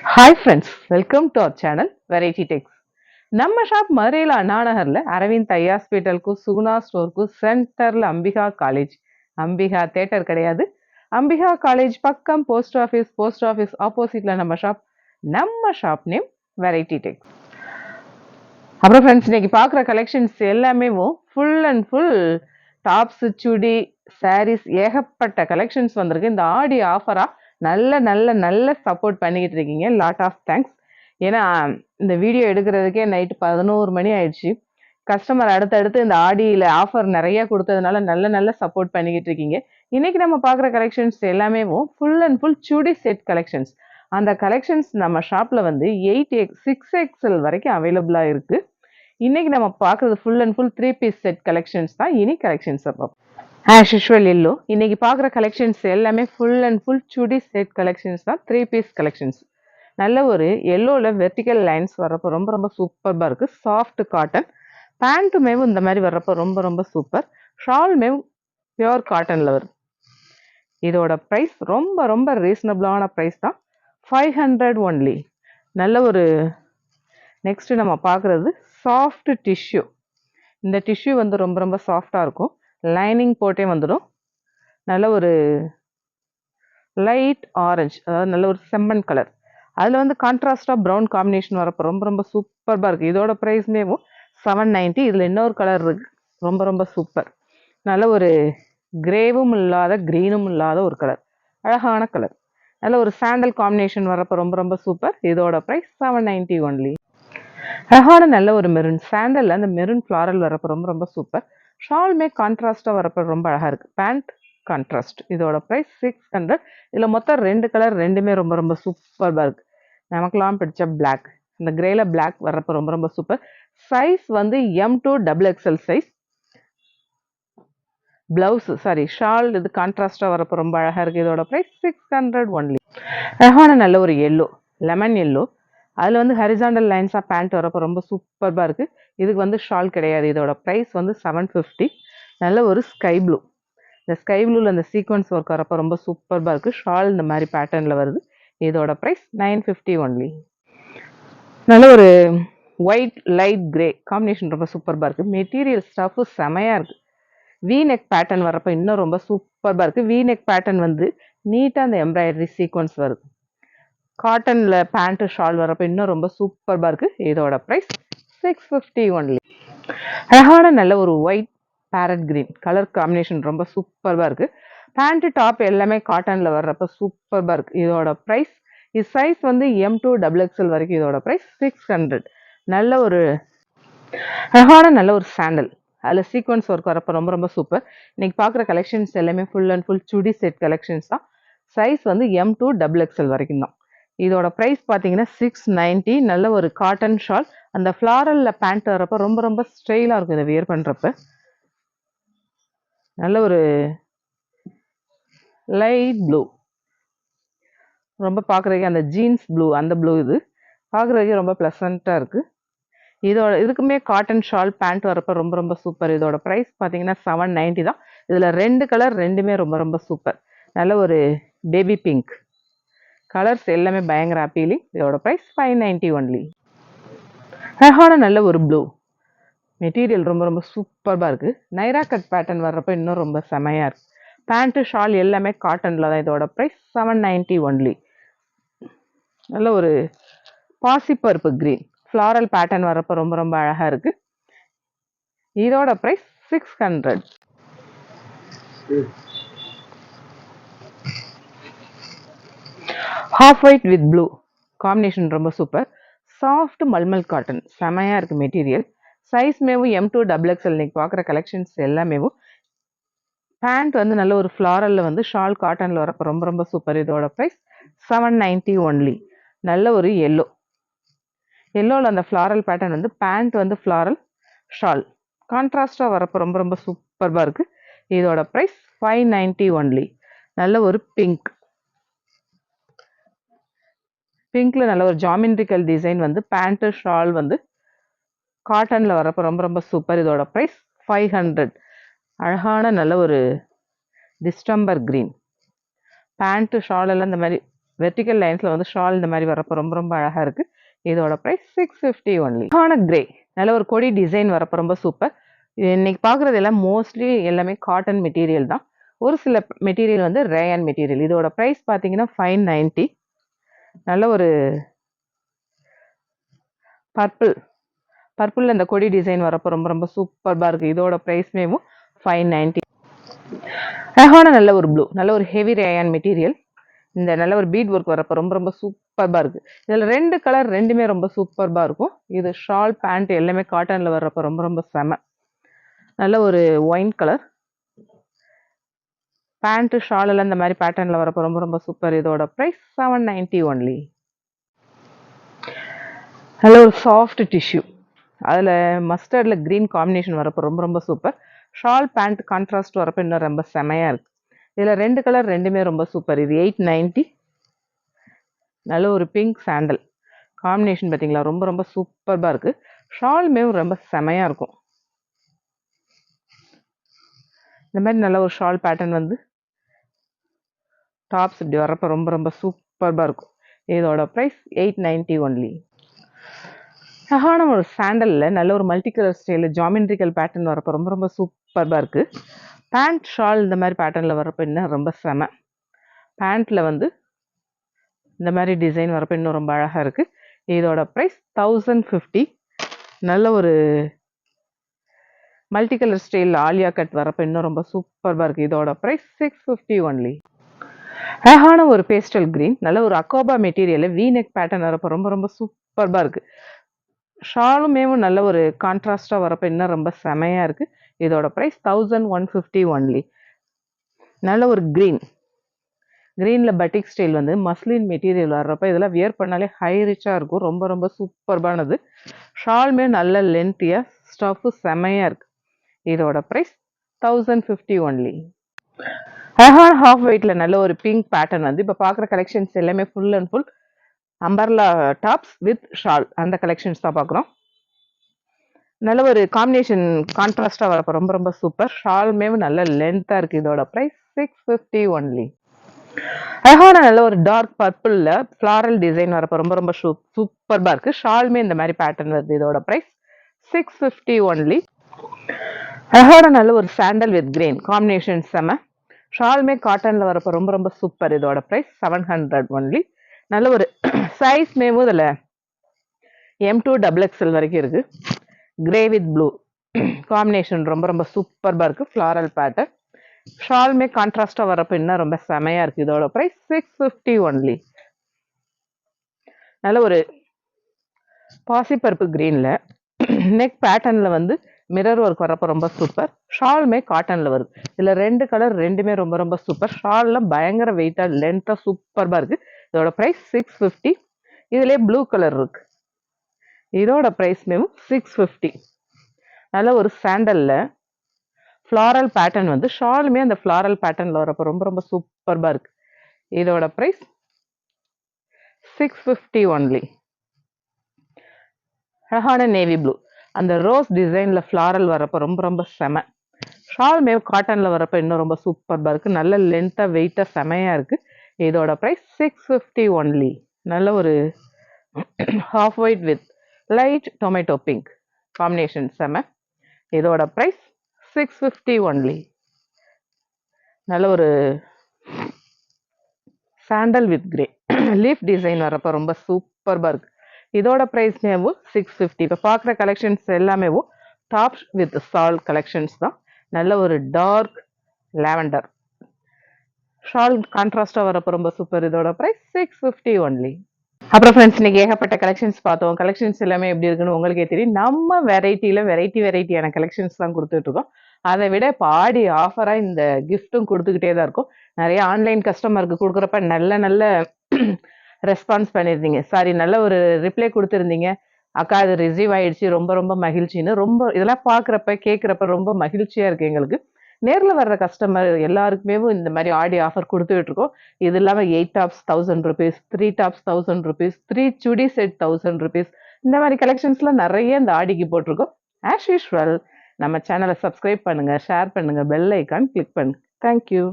Hi friends, welcome to our channel Variety Techs. நம்ம shop மதுரையில் அண்ணாநகர்ல அரவிந்த் ஐ ஹாஸ்பிட்டலுக்கும் சுகுணா ஸ்டோருக்கும் சென்டர்ல அம்பிகா காலேஜ். அம்பிகா தேட்டர் கிடையாது, அம்பிகா காலேஜ் பக்கம் போஸ்ட் ஆஃபீஸ் ஆப்போசிட்ல நம்ம ஷாப் நேம் வெரைட்டி டெக்ஸ். அப்புறம் ஃப்ரெண்ட்ஸ், இன்னைக்கு பார்க்குற கலெக்ஷன்ஸ் எல்லாமே ஃபுல் அண்ட் ஃபுல் டாப்ஸ், சுடி, சாரீஸ், ஏகப்பட்ட கலெக்ஷன்ஸ் வந்திருக்கு. இந்த ஆடி ஆஃபரா நல்ல நல்ல நல்ல சப்போர்ட் பண்ணிக்கிட்டு இருக்கீங்க. Lot of thanks. ஏன்னா இந்த வீடியோ எடுக்கிறதுக்கே நைட்டு 11 மணி ஆயிடுச்சு. கஸ்டமர் அடுத்தடுத்து இந்த ஆடியில் ஆஃபர் நிறைய கொடுத்ததுனால நல்ல நல்ல சப்போர்ட் பண்ணிக்கிட்டு இருக்கீங்க. இன்னைக்கு நம்ம பார்க்குற கலெக்ஷன்ஸ் எல்லாமே full and full chudi set collections. அந்த கலெக்ஷன்ஸ் நம்ம ஷாப்பில் 6XL வரைக்கும் அவைலபிளாக இருக்குது. இன்னைக்கு நம்ம பார்க்குறது full and full 3 piece set collections தான். இனி கலெக்ஷன்ஸ் பார்ப்போம். As usual hello. இன்னைக்கு பார்க்குற கலெக்ஷன்ஸ் எல்லாமே full and full chudi set collections தான். 3 பீஸ் கலெக்ஷன்ஸ். நல்ல ஒரு எல்லோவில் வெர்டிக்கல் லைன்ஸ் வர்றப்போ ரொம்ப ரொம்ப சூப்பராக இருக்குது. சாஃப்ட் காட்டன் பேண்ட்டுமேவும் இந்த மாதிரி வர்றப்போ ரொம்ப ரொம்ப சூப்பர். ஷால்மேவும் பியோர் காட்டனில் வருது. இதோட ப்ரைஸ் ரொம்ப ரொம்ப ரீசனபிளான ப்ரைஸ் தான். 500 ஒன்லி. நல்ல ஒரு நெக்ஸ்ட் நம்ம பார்க்குறது சாஃப்ட் டிஷ்யூ. இந்த டிஷ்யூ ரொம்ப ரொம்ப சாஃப்டாக இருக்கும். லைனிங் போட்டே வந்துடும். நல்ல ஒரு லைட் ஆரஞ்சு, அதாவது நல்ல ஒரு செம்மண் கலர். அதில் கான்ட்ராஸ்டாக ப்ரௌன் காம்பினேஷன் வரப்போ ரொம்ப ரொம்ப சூப்பராக இருக்குது. இதோட ப்ரைஸ்மேவும் 790. இதில் இன்னொரு கலர் இருக்குது, ரொம்ப ரொம்ப சூப்பர். நல்ல ஒரு கிரேவும் இல்லாத க்ரீனும் இல்லாத ஒரு கலர், அழகான கலர். நல்ல ஒரு சாண்டல் காம்பினேஷன் வரப்போ ரொம்ப ரொம்ப சூப்பர். இதோட ப்ரைஸ் 790 ஒன்லி. அழகான நல்ல ஒரு மெரூன் சாண்டல், அந்த மெரூன் ஃப்ளாரல் வரப்போ ரொம்ப ரொம்ப சூப்பர். ஷால்மே கான்ட்ராஸ்டாக வரப்போ ரொம்ப அழகாக இருக்குது. Pant contrast. இதோட ப்ரைஸ் 600. இதில் மொத்தம் 2 கலர், ரெண்டுமே ரொம்ப ரொம்ப சூப்பராக இருக்குது. நமக்கெல்லாம் பிடிச்ச பிளாக், இந்த கிரேல பிளாக் வர்றப்போ ரொம்ப ரொம்ப super. Size M2XXL size. Blouse shawl இது கான்ட்ராஸ்டாக வரப்போ ரொம்ப அழகாக இருக்குது. இதோட ப்ரைஸ் 600 ஒன்லி. அழகான நல்ல ஒரு எல்லோ, லெமன் எல்லோ. அதில் ஹரிசாண்டல் லைன்ஸாக பேண்ட் வரப்போ ரொம்ப சூப்பராக இருக்குது. இதுக்கு ஷால் கிடையாது. இதோட ப்ரைஸ் 750. நல்ல ஒரு ஸ்கை ப்ளூ. இந்த ஸ்கை ப்ளூவில் அந்த சீக்வன்ஸ் ஒர்க் வரப்போ ரொம்ப சூப்பராக இருக்குது. ஷால் இந்த மாதிரி பேட்டர்னில் வருது. இதோட ப்ரைஸ் 950 ஒன்லி. நல்ல ஒரு ஒயிட் லைட் கிரே காம்பினேஷன் ரொம்ப சூப்பராக இருக்குது. மெட்டீரியல் ஸ்டஃப்பு செமையாக இருக்குது. வி நெக் பேட்டர்ன் வரப்போ இன்னும் ரொம்ப சூப்பராக இருக்குது. வி நெக் பேட்டர்ன் நீட்டாக அந்த எம்ப்ராய்டரி சீக்வன்ஸ் வருது. காட்டனில் பேண்ட்டு ஷால் வரப்போ இன்னும் ரொம்ப சூப்பராக இருக்குது. இதோட ப்ரைஸ் 650 ஒன்லி. அழகான நல்ல ஒரு white farad green colour combination ரொம்ப சூப்பராக இருக்குது. பேண்ட்டு டாப் எல்லாமே காட்டனில் வர்றப்போ சூப்பராக இருக்குது. இதோட ப்ரைஸ், இது சைஸ் M2XXL வரைக்கும். இதோட ப்ரைஸ் 600. நல்ல ஒரு அழகான நல்ல ஒரு சாண்டல், அதில் சீக்வன்ஸ் ஒர்க் வரப்போ ரொம்ப ரொம்ப சூப்பர். இன்னைக்கு பார்க்குற கலெக்ஷன்ஸ் எல்லாமே full and full chudi set collections தான். சைஸ் M2XXL வரைக்கும் தான். இதோட ப்ரைஸ் பார்த்தீங்கன்னா 690. நல்ல ஒரு காட்டன் ஷால், அந்த ஃப்ளாரலில் பேண்ட் வரப்போ ரொம்ப ரொம்ப ஸ்டைலாக இருக்கும் இதை வியர் பண்ணுறப்ப. நல்ல ஒரு லைட் ப்ளூ, ரொம்ப பார்க்குறதுக்கு அந்த ஜீன்ஸ் ப்ளூ, அந்த ப்ளூ. இது பார்க்குறதுக்கே ரொம்ப ப்ளசண்ட்டாக இருக்குது. இதுக்குமே காட்டன் ஷால் பேண்ட் வரப்போ ரொம்ப ரொம்ப சூப்பர். இதோட ப்ரைஸ் பார்த்தீங்கன்னா 790 தான். இதில் 2 கலர், ரெண்டுமே ரொம்ப ரொம்ப சூப்பர். நல்ல ஒரு பேபி பிங்க் கலர்ஸ் எல்லாமே பயங்கர அப்பீலிங். இதோட ப்ரைஸ் 590 ஒன்லி. அழகான நல்ல ஒரு ப்ளூ மெட்டீரியல் ரொம்ப ரொம்ப சூப்பராக இருக்குது. நைரா கட் பேட்டர்ன் வர்றப்போ இன்னும் ரொம்ப செமையாக இருக்குது. பேண்ட்டு ஷால் எல்லாமே காட்டனில் தான். இதோட ப்ரைஸ் 790 ஒன்லி. நல்ல ஒரு பாசிப்பருப்பு கிரீன் ஃப்ளாரல் பேட்டர்ன் வரப்போ ரொம்ப ரொம்ப அழகாக இருக்குது. இதோட price 600. Half white with blue combination ரொம்ப சூப்பர். சாஃப்ட் மல்மல் காட்டன் செமையாக இருக்குது மெட்டீரியல். சைஸ்மேவும் M2XXL. இன்னைக்கு பார்க்குற கலெக்ஷன்ஸ் எல்லாமே பேண்ட் நல்ல ஒரு ஃப்ளாரலில் ஷால் காட்டனில் வரப்போ ரொம்ப ரொம்ப சூப்பர். இதோட ப்ரைஸ் 790 ஒன்லி. நல்ல ஒரு எல்லோ, எல்லோவில் அந்த floral pattern band floral, shawl கான்ட்ராஸ்டாக வரப்போ ரொம்ப ரொம்ப சூப்பராக இருக்குது. இதோட ப்ரைஸ் 590 ஒன்லி. நல்ல ஒரு பிங்க், பிங்க்கில் நல்ல ஒரு ஜாமெண்ட்ரிக்கல் டிசைன் பேண்ட்டு ஷால் காட்டனில் வரப்போ ரொம்ப ரொம்ப சூப்பர். இதோட ப்ரைஸ் 500. அழகான நல்ல ஒரு டிஸ்டம்பர் கிரீன் பேண்ட்டு ஷால் எல்லாம் இந்த மாதிரி வெர்டிக்கல் லைன்ஸில் வந்து ஷால் இந்த மாதிரி வரப்போ ரொம்ப ரொம்ப அழகாக இருக்குது. இதோட ப்ரைஸ் 650 ஒன்லி. ஆன கிரே நல்ல ஒரு கொடி டிசைன் வரப்போ ரொம்ப சூப்பர். இன்னைக்கு பார்க்குறது எல்லாம் மோஸ்ட்லி எல்லாமே காட்டன் மெட்டீரியல் தான். ஒரு சில மெட்டீரியல் வந்து ரேயான் மெட்டீரியல். இதோட ப்ரைஸ் பார்த்தீங்கன்னா 590. நல்ல ஒரு பர்பிள் அந்த கொடி டிசைன் வரப்போ ரொம்ப ரொம்ப சூப்பராக இருக்குது. இதோட ப்ரைஸ்மேவும் 590. அழகான நல்ல ஒரு ப்ளூ, நல்ல ஒரு ஹெவி ரேயான் மெட்டீரியல். இந்த நல்ல ஒரு பீட் ஒர்க் வரப்போ ரொம்ப ரொம்ப சூப்பராக இருக்குது. இதில் 2 கலர் ரெண்டுமே ரொம்ப சூப்பராக இருக்கும். இது ஷால் பேண்ட் எல்லாமே காட்டனில் வர்றப்போ ரொம்ப ரொம்ப செம. நல்ல ஒரு ஒயின் கலர் பேண்ட்டு ஷால் எல்லாம் இந்த மாதிரி பேட்டர்னில் வரப்போ ரொம்ப ரொம்ப சூப்பர். இதோட ப்ரைஸ் 790 ஒன்லி. நல்ல ஒரு சாஃப்ட் டிஷ்யூ, அதில் மஸ்டர்டில் க்ரீன் காம்பினேஷன் வரப்போ ரொம்ப ரொம்ப சூப்பர். ஷால் பேண்ட் கான்ட்ராஸ்ட் வரப்போ இன்னும் ரொம்ப செமையாக இருக்குது. இதில் 2 கலர் ரெண்டுமே ரொம்ப சூப்பர். இது 890. நல்ல ஒரு பிங்க் சாண்டல் காம்பினேஷன் பார்த்தீங்களா, ரொம்ப ரொம்ப சூப்பராக இருக்குது. ஷால்மேவும் ரொம்ப செமையாக இருக்கும். இந்த மாதிரி நல்ல ஒரு ஷால் பேட்டர்ன் வந்து டாப்ஸ் இப்படி வரப்போ ரொம்ப ரொம்ப சூப்பராக இருக்கும். இதோட ப்ரைஸ் 890 ஒன்லி. அழகான ஒரு சாண்டலில் நல்ல ஒரு மல்டி கலர் ஸ்டைலில் ஜாமெண்ட்ரிக்கல் பேட்டர்ன் வரப்போ ரொம்ப ரொம்ப சூப்பராக இருக்குது. பேண்ட் ஷால் இந்த மாதிரி பேட்டர்னில் வரப்போ இன்னும் ரொம்ப செம. பேண்ட்டில் வந்து இந்த மாதிரி டிசைன் வரப்போ இன்னும் ரொம்ப அழகாக இருக்குது. இதோட ப்ரைஸ் 1050. நல்ல ஒரு multi colour style Alia cut வரப்போ இன்னும் ரொம்ப சூப்பராக இருக்குது. இதோட ப்ரைஸ் 650 ஒன்லி. அழகான ஒரு பேஸ்டல் கிரீன், நல்ல ஒரு அக்கோபா மெட்டீரியல் வீநெக் பேட்டர்ன் வரப்போ ரொம்ப ரொம்ப சூப்பராக இருக்குது. ஷாலுமேவும் நல்ல ஒரு கான்ட்ராஸ்டாக வரப்போ இன்னும் ரொம்ப செமையாக இருக்குது. இதோட ப்ரைஸ் 1150 ஒன்லி. நல்ல ஒரு க்ரீனில் பட்டிக் ஸ்டைல் வந்து மஸ்லின் மெட்டீரியல் வர்றப்போ இதெல்லாம் வியர் பண்ணாலே ஹை ரிச்சாக இருக்கும். ரொம்ப ரொம்ப சூப்பர்பானது. ஷால்மே நல்ல லென்த்தியாக ஸ்டஃப்பு செமையாக இருக்குது. இதோட ப்ரைஸ் 1050 ஒன்லி. அழகான ஹாஃப் ஒயிட்டில் நல்ல ஒரு பிங்க் பேட்டர்ன் வந்து இப்போ பார்க்குற கலெக்ஷன்ஸ் எல்லாமே full and full umbrella tops with shawl, அந்த கலெக்ஷன்ஸ் தான் பார்க்குறோம். நல்ல ஒரு காம்பினேஷன் கான்ட்ராஸ்டாக வரப்போ ரொம்ப ரொம்ப சூப்பர். ஷால்மே நல்ல லென்த்தாக இருக்குது. இதோட ப்ரைஸ் 650 ஒன்லி. அழகான நல்ல ஒரு டார்க் பர்பிளில் ஃப்ளாரல் டிசைன் வரப்போ ரொம்ப ரொம்ப சூப்பராக இருக்குது. ஷால்மே இந்த மாதிரி பேட்டர்ன் வருது. இதோட ப்ரைஸ் 650 ஒன்லி. அழகான நல்ல ஒரு சாண்டல் வித் கிரீன் காம்பினேஷன் செம. ஷால்மே காட்டனில் வரப்போ ரொம்ப ரொம்ப சூப்பர். இதோட ப்ரைஸ் 700 ஒன்லி. நல்ல ஒரு சைஸ் மேவும் இதில் M2 XXL வரைக்கும் இருக்குது. கிரே வித் ப்ளூ காம்பினேஷன் ரொம்ப ரொம்ப சூப்பராக இருக்குது. ஃப்ளாரல் பேட்டர்ன் ஷால்மே கான்ட்ராஸ்டாக வரப்போ இன்னும் ரொம்ப செமையாக இருக்குது. இதோட ப்ரைஸ் 650 ஒன்லி. நல்ல ஒரு பாசிப்பருப்பு க்ரீனில் நெக் பேட்டர்னில் வந்து மிரர் ஒர்க் வரப்போ ரொம்ப சூப்பர். ஷால்மே காட்டனில் வருது. இதில் 2 கலர் ரெண்டுமே ரொம்ப ரொம்ப சூப்பர். ஷால்லாம் பயங்கர வெயிட்டாக லென்த்தாக சூப்பராக இருக்குது. இதோட ப்ரைஸ் 650. இதுலேயே ப்ளூ கலர் இருக்குது. இதோட ப்ரைஸ்மேவும் 650. நல்ல ஒரு சாண்டலில் ஃப்ளாரல் பேட்டர்ன் வந்து ஷாலுமே அந்த ஃப்ளாரல் பேட்டர்னில் வரப்போ ரொம்ப ரொம்ப சூப்பராக இருக்குது. இதோட ப்ரைஸ் 650 ஒன்லி. அழகான நேவி ப்ளூ அந்த ரோஸ் டிசைனில் ஃப்ளாரல் வரப்போ ரொம்ப ரொம்ப செம. ஷால்மே காட்டனில் வரப்போ இன்னும் ரொம்ப சூப்பராக இருக்குது. நல்ல லென்த்தாக வெயிட்டாக செமையாக இருக்குது. இதோட ப்ரைஸ் 650 ஒன்லி. நல்ல ஒரு half white with light tomato pink combination செம. இதோட ப்ரைஸ் 650 ஒன்லி. நல்ல ஒரு sandal with grey leaf design வரப்போ ரொம்ப சூப்பராக இருக்குது. இதோட ப்ரைஸ்மேவும் 650. இப்போ பார்க்குற கலெக்ஷன்ஸ் எல்லாமே டாப்ஸ் வித் ஷால் கலெக்ஷன்ஸ் தான். நல்ல ஒரு டார்க் லாவெண்டர் ஷால் கான்ட்ராஸ்டாக வரப்போ ரொம்ப சூப்பர். இதோட ப்ரைஸ் 650 ஒன்லி. அப்புறம் ஃப்ரெண்ட்ஸ், இன்னைக்கு ஏகப்பட்ட கலெக்ஷன்ஸ் பார்த்தோம். கலெக்ஷன்ஸ் எல்லாமே எப்படி இருக்குன்னு உங்களுக்கே தெரியும். நம்ம வெரைட்டியான கலெக்ஷன்ஸ் தான் கொடுத்துட்ருக்கோம். அதை விட இப்போ ஆடி ஆஃபராக இந்த கிஃப்ட்டும் கொடுத்துக்கிட்டே தான் இருக்கும். நிறைய ஆன்லைன் கஸ்டமருக்கு கொடுக்குறப்ப நல்ல ரெஸ்பான்ஸ் பண்ணியிருந்தீங்க. நல்ல ஒரு ரிப்ளை கொடுத்துருந்தீங்க. அக்கா அது ரிசீவ் ஆயிடுச்சு, ரொம்ப ரொம்ப மகிழ்ச்சின்னு. ரொம்ப இதெல்லாம் பார்க்குறப்ப கேட்குறப்ப ரொம்ப மகிழ்ச்சியாக இருக்குது எங்களுக்கு. நேரில் வர்ற கஸ்டமர் எல்லாருக்குமே இந்த மாதிரி ஆடி ஆஃபர் கொடுத்துட்டு இருக்கோம். இது இல்லாமல் 8 டாப்ஸ் 1000 rupees, 3 டாப்ஸ் 1000 rupees, 3 சுடி செட் 1000 rupees, இந்த மாதிரி கலெக்ஷன்ஸ்லாம் நிறைய இந்த ஆடிக்கு போட்டிருக்கோம். ஆஸ் யூஷுவல் நம்ம சேனலை சப்ஸ்கிரைப் பண்ணுங்கள், ஷேர் பண்ணுங்கள், பெல் ஐக்கான் கிளிக் பண்ணுங்கள். தேங்க்யூ.